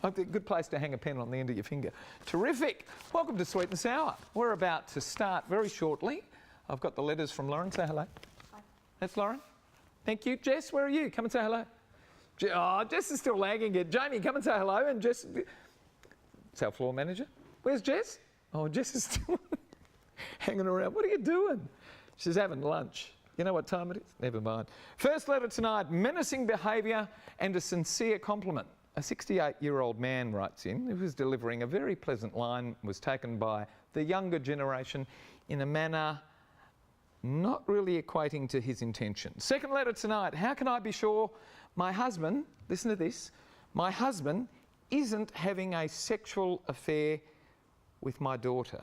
A good place to hang a pen on the end of your finger. Terrific. Welcome to Sweet and Sour. We're about to start very shortly. I've got the letters from Lauren. Say hello. Hi. That's Lauren. Thank you. Jess, where are you? Come and say hello. Oh, Jess is still lagging it. Jamie, come and say hello. And Jess, it's our floor manager. Where's Jess? Oh, Jess is still hanging around. What are you doing? She's having lunch. You know what time it is? Never mind. First letter tonight, menacing behaviour and a sincere compliment. A 68-year-old man writes in, who was delivering a very pleasant line, was taken by the younger generation in a manner not really equating to his intention. Second letter tonight, how can I be sure my husband, listen to this, my husband isn't having a sexual affair with my daughter?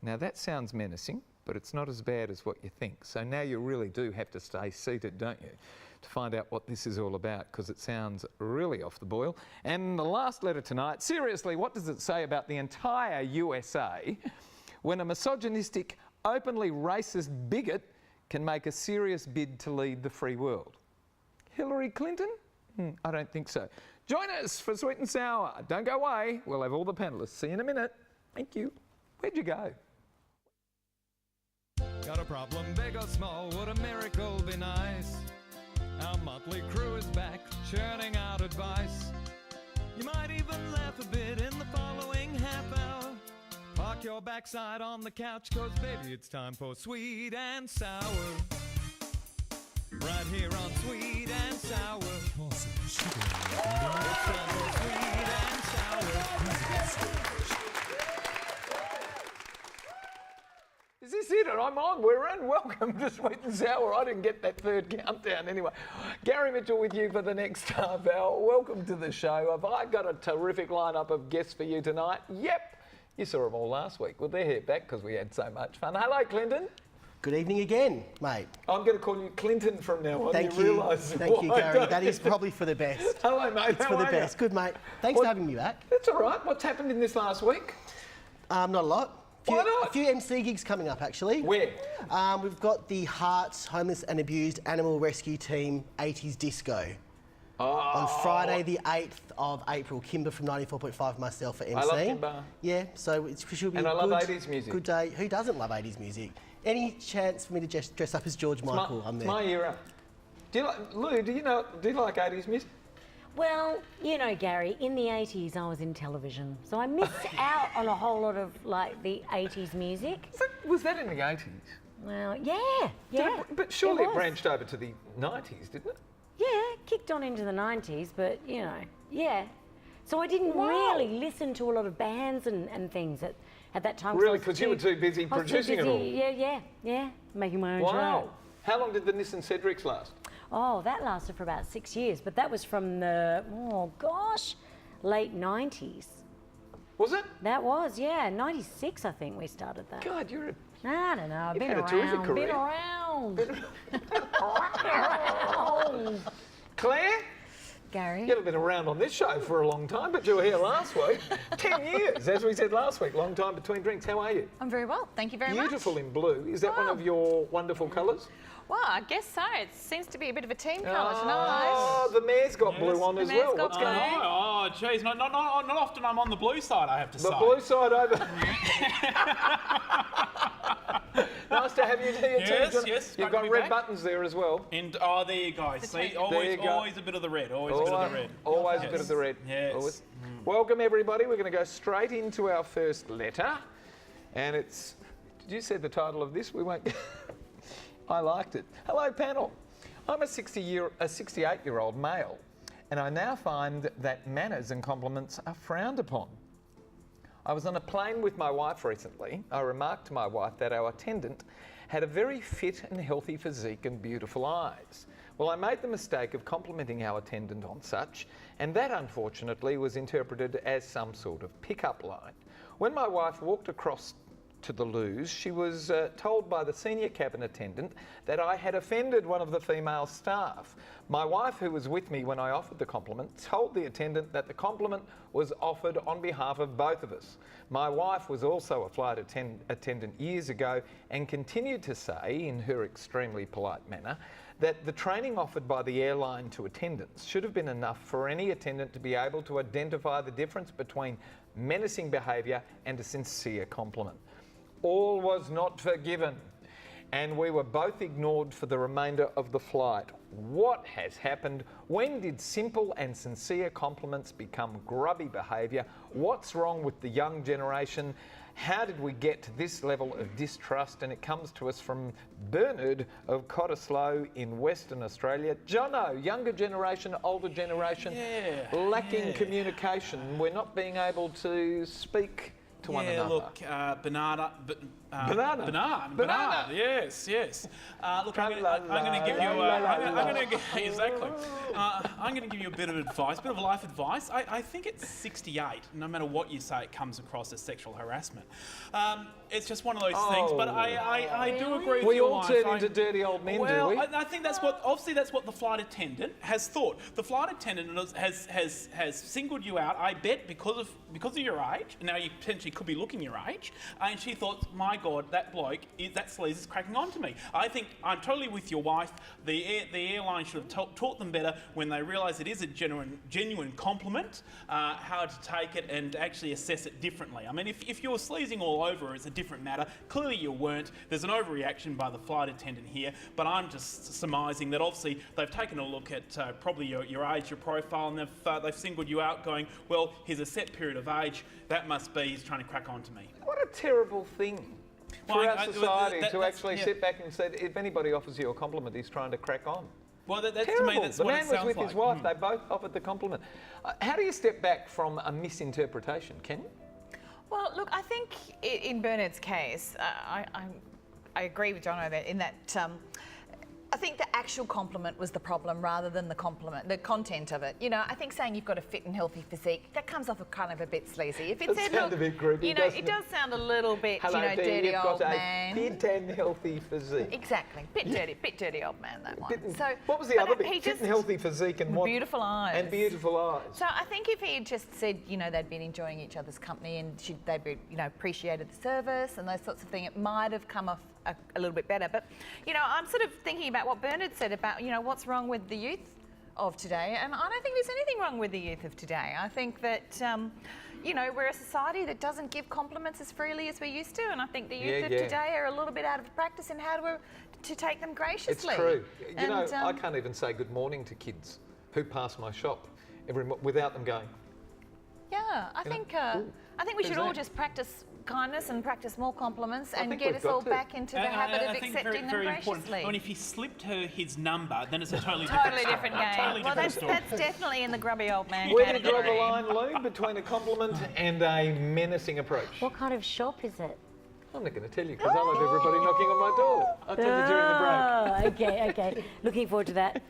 Now that sounds menacing, but it's not as bad as what you think. So now you really do have to stay seated, don't you, to find out what this is all about, because it sounds really off the boil. And the last letter tonight, seriously, what does it say about the entire USA when a misogynistic, openly racist bigot can make a serious bid to lead the free world? Hillary Clinton? I don't think so. Join us for Sweet and Sour. Don't go away. We'll have all the panellists. See you in a minute. Thank you. Where'd you go? Got a problem, big or small, would a miracle be nice? Our motley crew is back, churning out advice. You might even laugh a bit in the following half hour. Park your backside on the couch, cause baby it's time for Sweet and Sour. Right here on Sweet and Sour. Awesome. It's time for Sweet and Sour. Is this it? And I'm on. We're in. Welcome to Sweet and Sour. I didn't get that third countdown anyway. Gary Mitchell with you for the next half hour. Welcome to the show. Have I got a terrific lineup of guests for you tonight? Yep. You saw them all last week. Well, they're here back because we had so much fun. Hello, Clinton. Good evening again, mate. I'm going to call you Clinton from now on. Thank you. Thank you, Gary. That is probably for the best. Hello, mate. It's for the best. Good, mate. Thanks for having me back. That's all right. What's happened in this last week? Not a lot. Why not? A few MC gigs coming up, actually. Where? We've got the Hearts Homeless and Abused Animal Rescue Team 80s Disco. Oh. On Friday, the 8th of April. Kimber from 94.5, myself for MC. I love Kimber. Yeah, so it should be and a I love 80s music. Good day. Who doesn't love 80s music? Any chance for me to just dress up as George Michael? I'm there. It's my era. Do you like, Lou, do you like 80s music? Well, you know, Gary, in the 80s I was in television, so I missed out on a whole lot of, like, the 80s music. Was that in the 80s? Well, yeah. But surely it branched over to the 90s, didn't it? Yeah, kicked on into the 90s, but, you know, yeah. So I didn't really listen to a lot of bands and things at that time. Really? Because you were too busy producing it all? Yeah. Making my own show. Wow. How long did the Nissan Cedrics last? Oh, that lasted for about 6 years, but that was from the, late 90s. Was it? That was, yeah, 96 I think we started that. God, you're a... I don't know, You've had a terrific career. Been around. Claire? Gary? You haven't been around on this show for a long time, but you were here last week. 10 years, as we said last week, long time between drinks. How are you? I'm very well, thank you very much. Beautiful in blue. Is that one of your wonderful colours? Well, I guess so. It seems to be a bit of a team colour tonight. Oh, the mayor's got blue on as well. What's going on? Oh, geez, not often I'm on the blue side, I have to say. The blue side over. Nice to have you here too. Yes. You've got red buttons there as well. And there you go. See, always a bit of the red. Always a bit of the red. Always a bit of the red. Yes. Always. Welcome everybody. We're going to go straight into our first letter, and it's. Did you say the title of this? We won't. I liked it. Hello, panel. I'm a 68-year-old male, and I now find that manners and compliments are frowned upon. I was on a plane with my wife recently. I remarked to my wife that our attendant had a very fit and healthy physique and beautiful eyes. Well, I made the mistake of complimenting our attendant on such, and that unfortunately was interpreted as some sort of pick-up line. When my wife walked across to the loos, she was told by the senior cabin attendant that I had offended one of the female staff. My wife, who was with me when I offered the compliment, told the attendant that the compliment was offered on behalf of both of us. My wife was also a flight attendant years ago and continued to say, in her extremely polite manner, that the training offered by the airline to attendants should have been enough for any attendant to be able to identify the difference between menacing behaviour and a sincere compliment. All was not forgiven, and we were both ignored for the remainder of the flight. What has happened? When did simple and sincere compliments become grubby behaviour? What's wrong with the young generation? How did we get to this level of distrust? And it comes to us from Bernard of Cottesloe in Western Australia. Jono, younger generation, older generation, lacking communication. We're not being able to speak to one another. Look, Banana. Yes. Look, I'm going to give you. I'm going to give you a bit of advice, a bit of life advice. I think at 68, no matter what you say, it comes across as sexual harassment. It's just one of those things. But I do agree with you. We all turn into dirty old men, do we? I think that's what. Obviously, that's what the flight attendant has thought. The flight attendant has singled you out. I bet because of your age. Now you potentially could be looking your age, and she thought, my God, that bloke, that sleaze is cracking on to me. I think I'm totally with your wife. The airline should have taught them better when they realise it is a genuine compliment, how to take it and actually assess it differently. I mean, if you're sleazing all over, it's a different matter. Clearly you weren't. There's an overreaction by the flight attendant here, but I'm just surmising that obviously they've taken a look at probably your age, your profile, and they've singled you out going, well, here's a set period of age, that must be he's trying to crack on to me. What a terrible thing for our society to actually sit back and say, if anybody offers you a compliment, he's trying to crack on. Well, that's terrible. to me, that's the what man it was sounds with like. his wife. They both offered the compliment. How do you step back from a misinterpretation, Ken? Well, look, I think in Bernard's case, I agree with Jono that in that I think the actual compliment was the problem rather than the compliment, the content of it. You know, I think saying you've got a fit and healthy physique, that comes off kind of a bit sleazy. If it said, sounds a bit groupie, you know, it does sound a little bit, Hello, you know, dear, dirty you've old got man. a fit and healthy physique. Exactly, bit dirty old man, that one. So what was the other bit? He Fit and healthy physique and what? Beautiful eyes. And beautiful eyes. So I think if he had just said, you know, they'd been enjoying each other's company and they'd be, you know, appreciated the service and those sorts of things, it might have come off a little bit better. But, you know, I'm sort of thinking about what Bernard said about, you know, what's wrong with the youth of today. And I don't think there's anything wrong with the youth of today. I think that, you know, we're a society that doesn't give compliments as freely as we used to. And I think the youth of today are a little bit out of practice in how to take them graciously. It's true. You know, I can't even say good morning to kids who pass my shop without them going. Yeah, I think we should all just practice kindness and practice more compliments and get us all back into the habit of accepting them graciously. I mean, if he slipped her his number, then it's a totally different game. Totally well, different story. that's definitely in the grubby old man Where do you category. draw the line, Lou, between a compliment and a menacing approach? What kind of shop is it? I'm not going to tell you because I'll have everybody knocking on my door. I'll tell you during the break. Okay. Looking forward to that.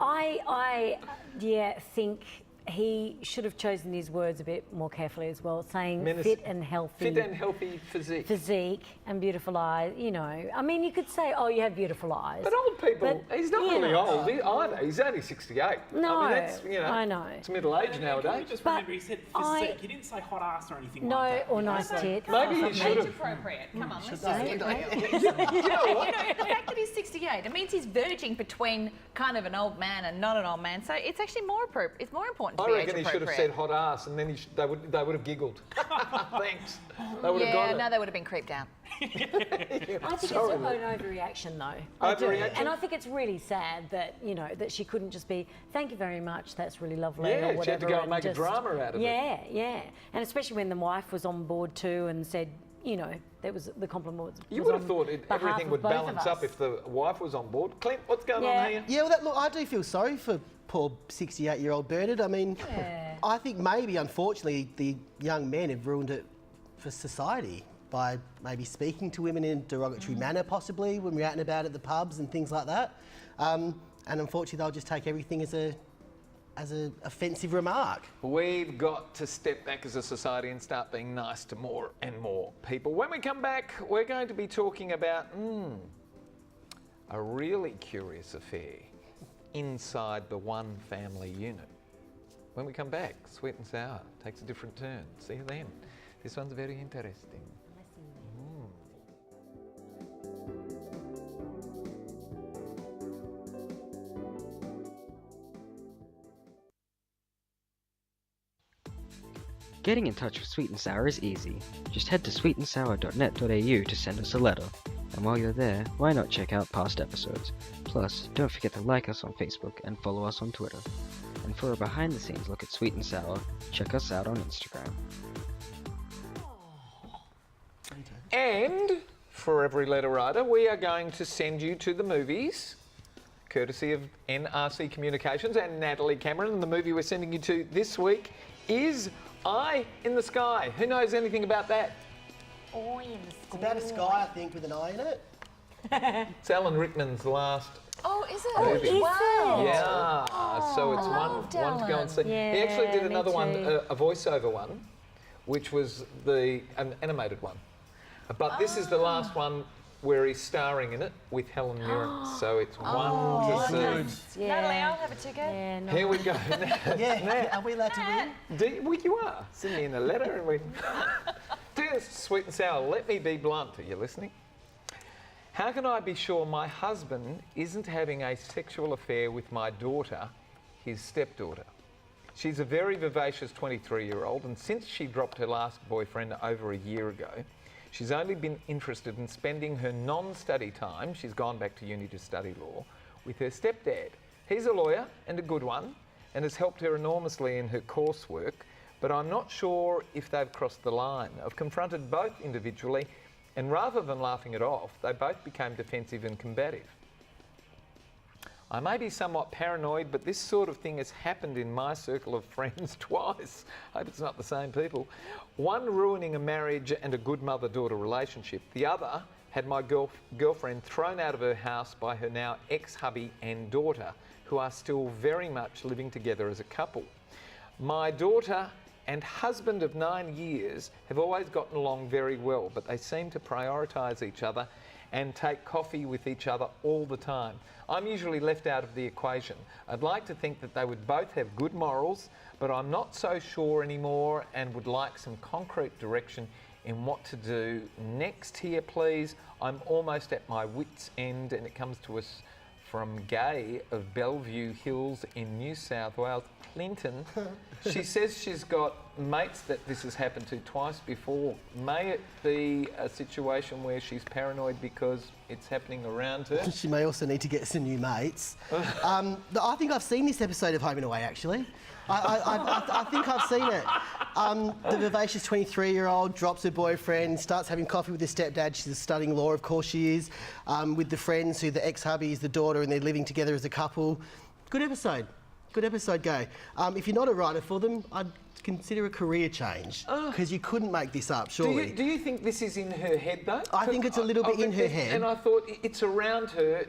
I think he should have chosen his words a bit more carefully as well, saying fit and healthy. Fit and healthy physique. Physique and beautiful eyes, you know. I mean, you could say, oh, you have beautiful eyes. But old people, he's not really old either. He's only 68. No, I mean, that's, you know, I know. It's middle age nowadays. Just remember he said physique. He didn't say hot ass or anything no, like that. or nice tits. Maybe he should have. Appropriate. Come on, let's You know what? the fact that he's 68, it means he's verging between kind of an old man and not an old man. So it's actually more appropriate. It's more important to be age I reckon he should have said hot ass, and then they would have giggled. Thanks. They would have got it. No, they would have been creeped out. I think it's an overreaction, though. I do. And I think it's really sad that, you know, that she couldn't just be, thank you very much, that's really lovely, or whatever. She had to go and make a drama out of it. Yeah. And especially when the wife was on board too and said, you know, there was the compliment was You would have on thought behalf everything of would both of balance us. up if the wife was on board. Clint, what's going on here? Yeah, well, look, I do feel sorry for poor 68-year-old Bernard. I mean, I think maybe, unfortunately, the young men have ruined it for society by maybe speaking to women in a derogatory manner, possibly, when we're out and about at the pubs and things like that. And unfortunately, they'll just take everything as an offensive remark. We've got to step back as a society and start being nice to more and more people. When we come back, we're going to be talking about a really curious affair inside the one family unit. When we come back, Sweet and Sour takes a different turn. See you then. This one's very interesting. Getting in touch with Sweet and Sour is easy. Just head to sweetandsour.net.au to send us a letter. And while you're there, why not check out past episodes? Plus, don't forget to like us on Facebook and follow us on Twitter. And for a behind-the-scenes look at Sweet and Sour, check us out on Instagram. And for every letter writer, we are going to send you to the movies, courtesy of NRC Communications and Natalie Cameron. And the movie we're sending you to this week is Eye in the Sky. Who knows anything about that? It's about a sky, I think, with an eye in it. It's Alan Rickman's last. Oh, is it? Movie. Is Wow. it? Yeah, so it's one to go and see. Yeah, he actually did me another one, too. a voiceover one, which was an animated one. But this is the last one where he's starring in it with Helen Mirren. So it's one to see. Yeah. Natalie, I'll have a ticket. Yeah, no. Here we go. Yeah, are we allowed to win? Well, you are. Send me in a letter and we... Dear Sweet and Sour, let me be blunt. Are you listening? How can I be sure my husband isn't having a sexual affair with my daughter, his stepdaughter? She's a very vivacious 23-year-old, and since she dropped her last boyfriend over a year ago, she's only been interested in spending her non-study time, she's gone back to uni to study law, with her stepdad. He's a lawyer and a good one, and has helped her enormously in her coursework, but I'm not sure if they've crossed the line. I've confronted both individually, and rather than laughing it off, they both became defensive and combative. I may be somewhat paranoid, but this sort of thing has happened in my circle of friends twice. I hope it's not the same people. One ruining a marriage and a good mother-daughter relationship. The other had my girlfriend thrown out of her house by her now ex-hubby and daughter, who are still very much living together as a couple. My daughter and husband of 9 years have always gotten along very well, but they seem to prioritise each other and take coffee with each other all the time. I'm usually left out of the equation. I'd like to think that they would both have good morals, but I'm not so sure anymore and would like some concrete direction in what to do next here, please. I'm almost at my wit's end, and it comes to us from Gay of Bellevue Hills in New South Wales. Clinton, she says she's got mates that this has happened to twice before. May it be a situation where she's paranoid because it's happening around her? She may also need to get some new mates. I think I've seen this episode of Home and Away, actually. I think I've seen it. The vivacious 23-year-old drops her boyfriend, starts having coffee with her stepdad. She's studying law, of course she is, with the friends who the ex-hubby is the daughter, and they're living together as a couple. Good episode. Good episode, Gay. If you're not a writer for them, I'd consider a career change, because you couldn't make this up, surely. Do you think this is in her head, though? I think it's a little bit in her head. And I thought it's around her.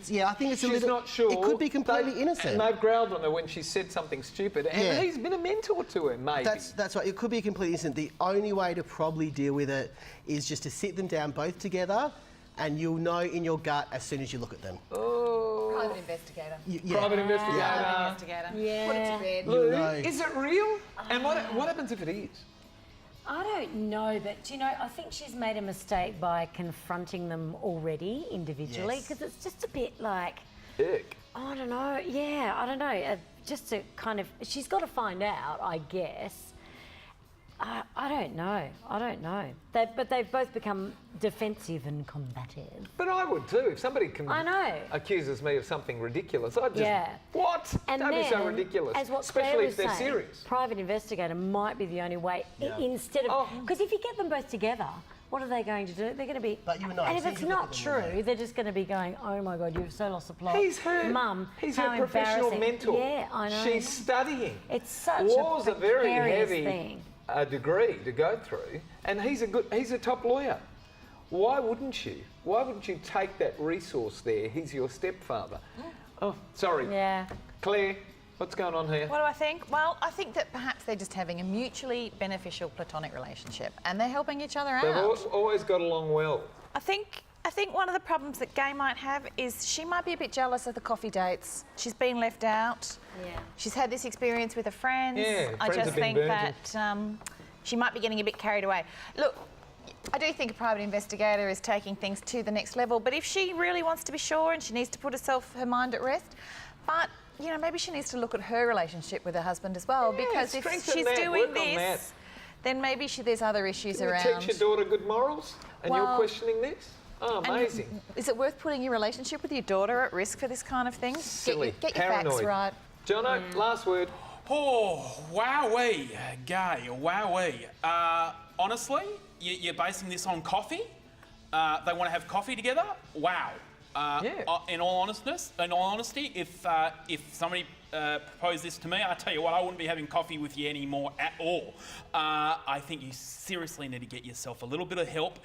Yeah, I think it's a She's little... not sure. It could be completely innocent. And they've growled on her when she said something stupid. And he's been a mentor to her, maybe. That's right. It could be completely innocent. The only way to probably deal with it is just to sit them down both together, and you'll know in your gut as soon as you look at them. Private investigator. Private investigator. Private investigator. Yeah. Put it to bed. Lou, know. is it real? And what happens if it is? I don't know, but you know, I think she's made a mistake by confronting them already individually, Yes. because it's just a bit like, Ick. I don't know, yeah, I don't know. Just to kind of, she's got to find out, I guess. I don't know. But they've both become defensive and combative. But I would too. If somebody accuses me of something ridiculous, I'd just, what? And Don't then, be so ridiculous. as what Especially Claire if was they're saying, serious. private investigator might be the only way, instead of, because if you get them both together, what are they going to do? They're going to be... But you and I, and if so it's you look not at them, you true, know. they're just going to be going, oh my God, you've so lost the plot. He's her how professional embarrassing. mentor. Yeah, I know. She's studying. It's such Law's a a very precarious heavy thing. degree to go through, and he's a top lawyer. Why wouldn't you? Why wouldn't you take that resource there? He's your stepfather. Oh, sorry. Yeah. Claire, what's going on here? What do I think? Well, I think that perhaps they're just having a mutually beneficial platonic relationship, and they're helping each other They've out. always got along well. I think one of the problems that Gay might have is she might be a bit jealous of the coffee dates. She's been left out. Yeah. She's had this experience with her friends. Yeah, I friends just have been think burnt. that she might be getting a bit carried away. Look, I do think a private investigator is taking things to the next level, but if she really wants to be sure and she needs to put her mind at rest, But, you know, maybe she needs to look at her relationship with her husband as well, Yeah, because if strengthen she's that, doing work on that. this, then maybe there's other issues Can you around. teach your daughter good morals? And you're Well, questioning this? Oh, And amazing. is it worth putting your relationship with your daughter at risk for this kind of thing? Silly. Get your facts Paranoid. right. Jono, last word. Oh, wowee, gay, wowee. Honestly, you're basing this on coffee? They want to have coffee together? Wow. Yeah. In all honesty, if somebody proposed this to me, I tell you what, I wouldn't be having coffee with you anymore at all. I think you seriously need to get yourself a little bit of help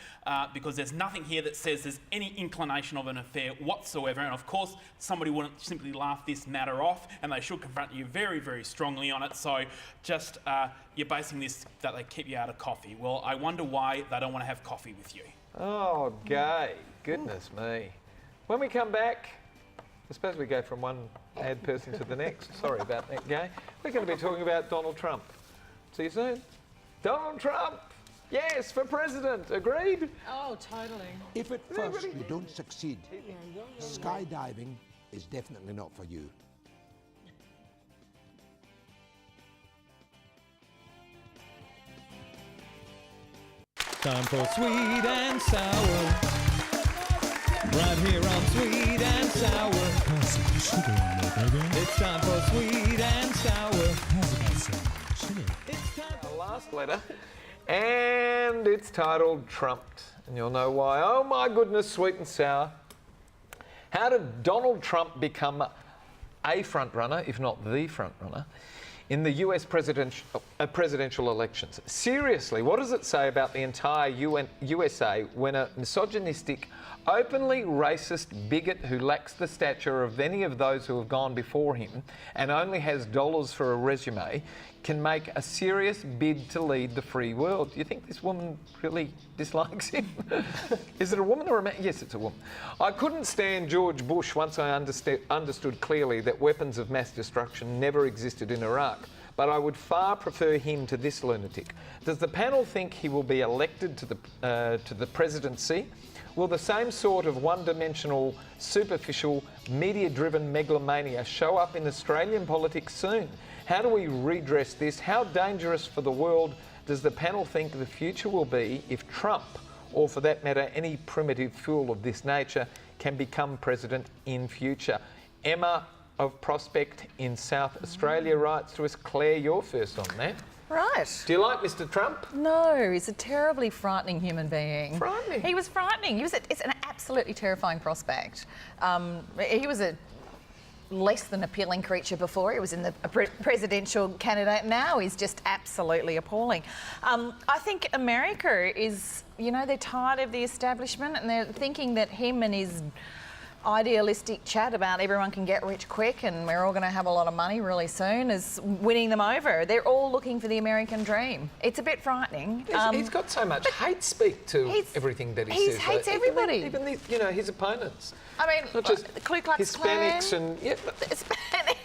because there's nothing here that says there's any inclination of an affair whatsoever. And of course, somebody wouldn't simply laugh this matter off, and they should confront you very, very strongly on it. So just you're basing this that they keep you out of coffee. Well, I wonder why they don't want to have coffee with you. Oh, gay. Goodness me. When we come back, I suppose we go from one ad person to the next. Sorry about that, gay. We're going to be talking about Donald Trump. See you soon. Donald Trump! Yes, for president. Agreed? Oh, totally. If at first you don't succeed, skydiving is definitely not for you. Time for Sweet and Sour. Right here on Sweet and Sour. Pour some sugar on there, baby. It's time for Sweet and Sour. How's about some chili? It's time The last letter. And it's titled Trumped. And you'll know why. Oh my goodness, sweet and sour. How did Donald Trump become a front runner, if not the front runner, in the US presidential elections? Seriously, what does it say about the entire USA when a misogynistic, openly racist bigot who lacks the stature of any of those who have gone before him and only has dollars for a resume can make a serious bid to lead the free world? Do you think this woman really dislikes him? Is it a woman or a man? Yes, it's a woman. I couldn't stand George Bush once I understood clearly that weapons of mass destruction never existed in Iraq. But I would far prefer him to this lunatic. Does the panel think he will be elected to the presidency? Will the same sort of one-dimensional, superficial, media-driven megalomania show up in Australian politics soon? How do we redress this? How dangerous for the world does the panel think the future will be if Trump, or for that matter, any primitive fool of this nature, can become president in future? Emma of Prospect in South Australia writes to us. Claire, you're first on that. Right. Do you like Mr. Trump? No, he's a terribly frightening human being. Frightening? He was frightening. It's an absolutely terrifying prospect. He was a less than appealing creature before. He was in the presidential candidate. Now he's just absolutely appalling. I think America is, you know, they're tired of the establishment and they're thinking that him and his idealistic chat about everyone can get rich quick and we're all going to have a lot of money really soon is winning them over. They're all looking for the American dream. It's a bit frightening. He's got so much hate speak to everything that he says. He hates everybody. Even his opponents. I mean, not just the Ku Klux Klan. Hispanics and Hispanics.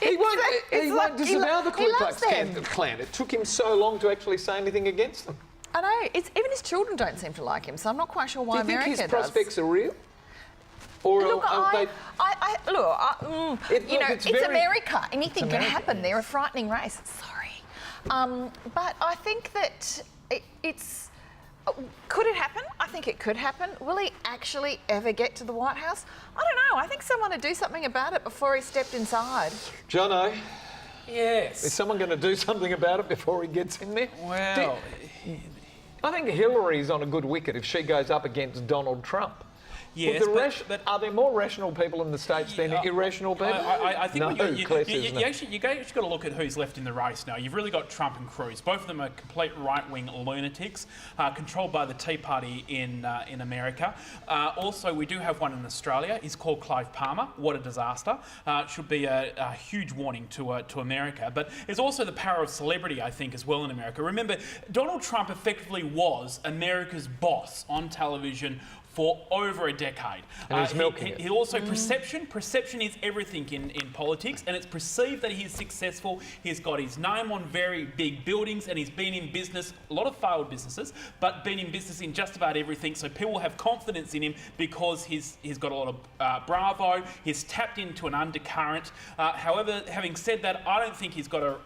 he won't disavow the Ku Klux them. Klan. It took him so long to actually say anything against them. I know. even his children don't seem to like him, so I'm not quite sure why Do you America think his does. prospects are real? Or Look, it's America. Anything can happen. They're a frightening race. Sorry. But I think that it's... Could it happen? I think it could happen. Will he actually ever get to the White House? I don't know. I think someone would do something about it before he stepped inside. Jono, Yes. is someone going to do something about it before he gets in there? Well, I think Hillary's on a good wicket if she goes up against Donald Trump. yes, but are there more rational people in the States than irrational people? I think no, Claire says you no. actually got to look at who's left in the race now. You've really got Trump and Cruz. Both of them are complete right-wing lunatics, controlled by the Tea Party in America. Also, we do have one in Australia. He's called Clive Palmer. What a disaster! Should be a huge warning to America. But there's also the power of celebrity, I think, as well in America. Remember, Donald Trump effectively was America's boss on television for over a decade. And he's milking it. He also perception is everything in politics, and it's perceived that he's successful. He's got his name on very big buildings, and he's been in business, a lot of failed businesses, but been in business in just about everything. So people have confidence in him because he's got a lot of bravo. He's tapped into an undercurrent. However, having said that, I don't think he's got a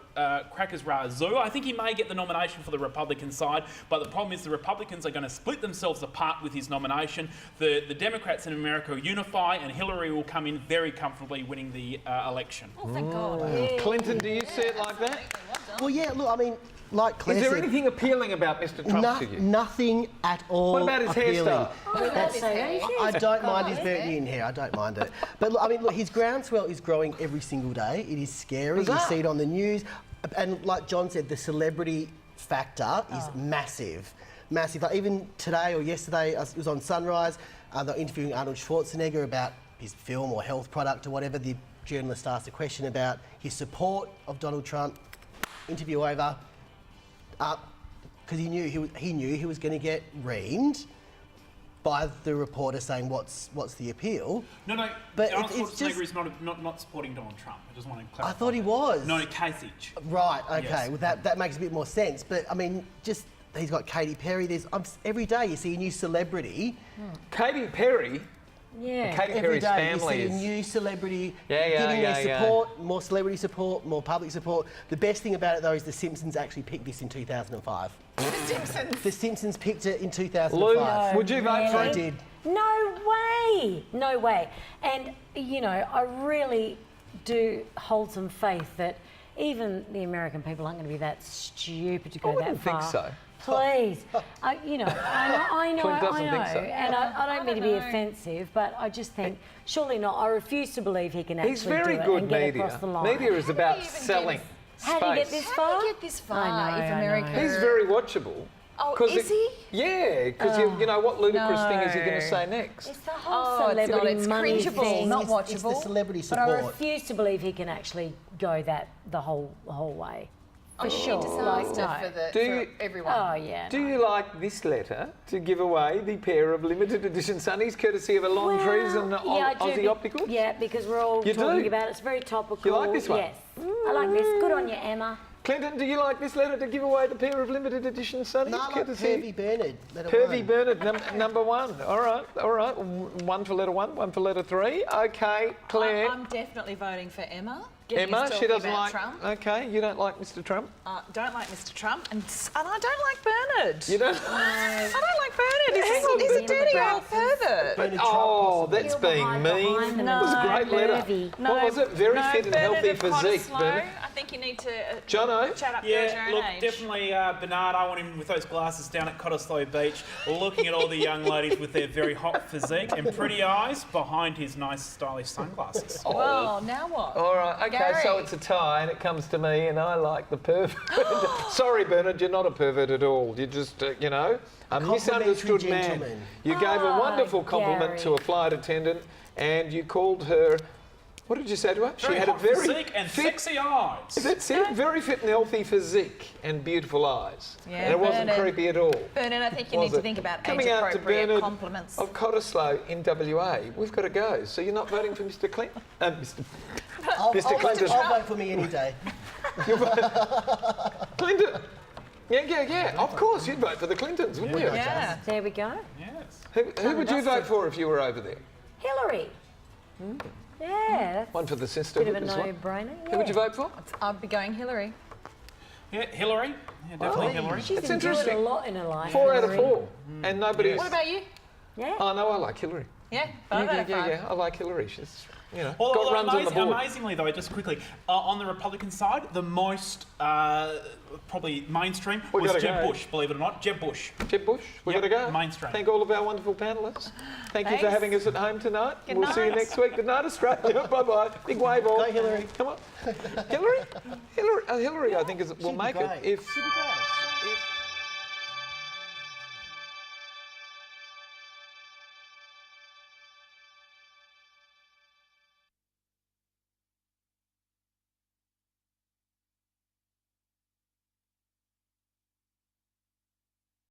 crackers razoo. I think he may get the nomination for the Republican side, but the problem is the Republicans are going to split themselves apart with his nomination. The Democrats in America will unify, and Hillary will come in very comfortably winning the election. Oh, thank God. Clinton, do you see it like that? Well, yeah, look, I mean, like Claire Is there said, anything appealing about Mr. Trump to you? nothing at all. What about his appealing. hairstyle? I don't mind his burnt in hair. I don't mind it. But look, I mean, look, his groundswell is growing every single day. It is scary. Bizarre. You see it on the news. And like John said, the celebrity factor is massive. Massive. Like even today or yesterday, it was on Sunrise, they were interviewing Arnold Schwarzenegger about his film or health product or whatever. The journalist asked a question about his support of Donald Trump. Interview over. Because he knew he was going to get reamed by the reporter saying, "What's the appeal?" No, but Arnold it's just Schwarzenegger is not supporting Donald Trump. I just want to clarify. I thought he was. No, Kasich. Right. Okay. Yes. Well, that makes a bit more sense. But I mean, just he's got Katy Perry. Every day you see a new celebrity. Katy Perry. Yeah. Katy Every Perry's day family you see a is. new celebrity Yeah, giving their support, more celebrity support, more public support. The best thing about it though is The Simpsons actually picked this in 2005. The Simpsons picked it in 2005. Lou, would you vote for I it? did. No way. No way. And, you know, I really do hold some faith that even the American people aren't going to be that stupid to go that wouldn't think far. so. Please. You know, I know, Clint doesn't think so. and I don't mean to be offensive, but I just think, surely not. I refuse to believe he can actually He's very do it good and get media. across the line. Media is about selling How did he get space. this far? How do you get this far I know, if I America... know. He's very watchable. Oh, 'Cause is he? Yeah, because you know what ludicrous thing is he going to say next? It's the whole Oh, it's celebrity not. It's money cringeable, thing. not It's the watchable. celebrity But I support. refuse to believe he can actually go the whole way. For sure. Do everyone. Oh yeah. Do you like this letter to give away the pair of limited edition sunnies courtesy of Along Trees and yeah, I do Aussie Opticals? Yeah, because we're all You talking do? about it. It's very topical. You like this one? Yes. I like this. Good on you, Emma. Clinton, do you like this letter to give away the pair of limited edition sunnies? No, I like courtesy- Pervy Bernard. Pervy Bernard, number one. All right. One for letter one, one for letter three. Okay, Claire. I'm definitely voting for Emma. Emma, she doesn't about like. Trump. Okay, you don't like Mr. Trump. Don't like Mr. Trump, and I don't like Bernard. You don't. I don't like Bernard. He's a dirty old pervert. Bernard Oh, Trump, that's being mean. them. That was a great letter. Pervy. What was it? Very fit and Bernard healthy is kinda physique, slow. Bernard. I think you need to Jono? chat up Yeah, your own look, age. definitely Bernard. I want him with those glasses down at Cottesloe Beach, looking at all the young ladies with their very hot physique and pretty eyes behind his nice, stylish sunglasses. Well, now what? All right, okay, so Gary. it's a tie and it comes to me and I like the pervert. Sorry, Bernard, you're not a pervert at all. You're just, a complimentary misunderstood man. gentleman. You gave a wonderful compliment Gary. to a flight attendant and you called her, what did you say to her? Very she had a hot very physique and fit, sexy eyes. that's it, very fit and healthy physique and beautiful eyes. Yeah, and it wasn't Bernard. creepy at all. Bernard, I think you Was need to it? think about Coming out to age-appropriate Bernard compliments. of Cottesloe in WA, we've got to go. So you're not voting for Mr. Clinton? Mr. Mr. Clinton. I'll vote for me any day. Clinton. Yeah. Of course, you'd vote for the Clintons, wouldn't you? Yeah. There we go. Yes. Who would you vote for if you were over there? Hillary. Yeah, that's One for the a sisterhood bit of a as well. no-brainer. Who would you vote for? I'd be going Hillary. Yeah, Hillary. Yeah, definitely Hillary. She's That's endured interesting. a lot in her life. 4 out of Hillary. 4. And nobody's... What about you? Yeah. Oh, no, I like Hillary. Yeah, 5 out of 5. Yeah, I like Hillary. She's, got Although runs on the board. amazingly, though, just quickly, on the Republican side, the most probably mainstream We was gotta Jeb go. Bush, believe it or not. Jeb Bush. Jeb Bush, we've Yep, got to go. mainstream. Thank all of our wonderful panellists. Thank you for Thanks. having us at home tonight. Good We'll see you night. next week. Good night, Australia. Bye-bye. Big wave all. Go Hillary. Come on. Hillary? Hillary, I think will She'd be make it great. if... She'd be great.